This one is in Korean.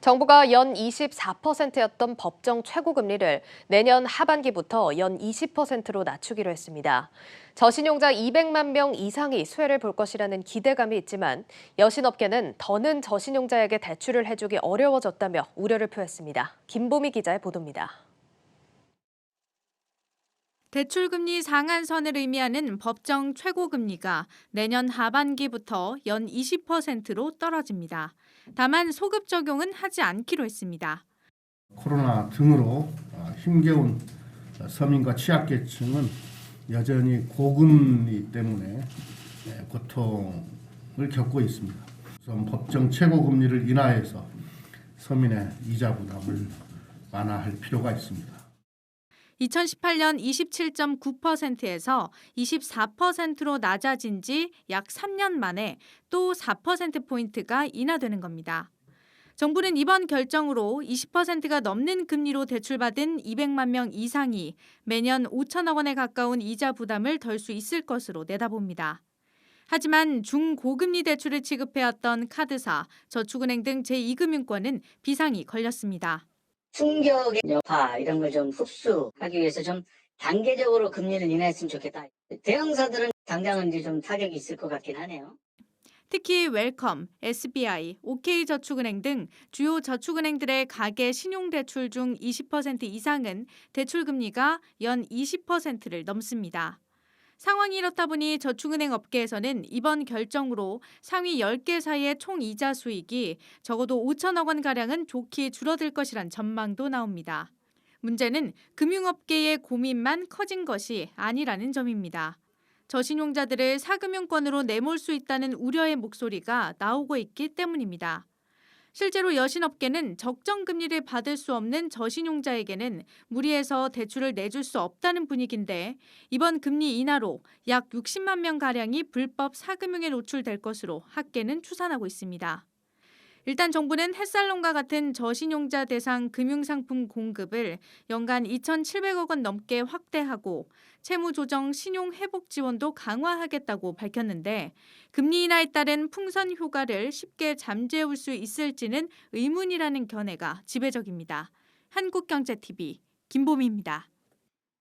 정부가 연 24%였던 법정 최고금리를 내년 하반기부터 연 20%로 낮추기로 했습니다. 저신용자 200만 명 이상이 수혜를 볼 것이라는 기대감이 있지만 여신업계는 더는 저신용자에게 대출을 해주기 어려워졌다며 우려를 표했습니다. 김보미 기자의 보도입니다. 대출금리 상한선을 의미하는 법정 최고금리가 내년 하반기부터 연 20%로 떨어집니다. 다만 소급 적용은 하지 않기로 했습니다. 코로나 등으로 힘겨운 서민과 취약계층은 여전히 고금리 때문에 고통을 겪고 있습니다. 우선 법정 최고금리를 인하해서 서민의 이자 부담을 완화할 필요가 있습니다. 2018년 27.9%에서 24%로 낮아진 지 약 3년 만에 또 4%포인트가 인하되는 겁니다. 정부는 이번 결정으로 20%가 넘는 금리로 대출받은 200만 명 이상이 매년 5천억 원에 가까운 이자 부담을 덜 수 있을 것으로 내다봅니다. 하지만 중고금리 대출을 취급해왔던 카드사, 저축은행 등 제2금융권은 비상이 걸렸습니다. 충격의 여파 이런 걸 좀 흡수하기 위해서 좀 단계적으로 금리를 인하했으면 좋겠다. 대형사들은 당장은 이제 좀 타격이 있을 것 같긴 하네요. 특히 웰컴, SBI, OK저축은행 등 주요 저축은행들의 가계 신용대출 중 20% 이상은 대출금리가 연 20%를 넘습니다. 상황이 이렇다 보니 저축은행 업계에서는 이번 결정으로 상위 10개사의 총 이자 수익이 적어도 5천억 원가량은 좋게 줄어들 것이란 전망도 나옵니다. 문제는 금융업계의 고민만 커진 것이 아니라는 점입니다. 저신용자들을 사금융권으로 내몰 수 있다는 우려의 목소리가 나오고 있기 때문입니다. 실제로 여신업계는 적정 금리를 받을 수 없는 저신용자에게는 무리해서 대출을 내줄 수 없다는 분위기인데 이번 금리 인하로 약 60만 명가량이 불법 사금융에 노출될 것으로 학계는 추산하고 있습니다. 일단 정부는 햇살론과 같은 저신용자 대상 금융상품 공급을 연간 2,700억 원 넘게 확대하고 채무조정 신용회복 지원도 강화하겠다고 밝혔는데 금리 인하에 따른 풍선 효과를 쉽게 잠재울 수 있을지는 의문이라는 견해가 지배적입니다. 한국경제TV 김보미입니다.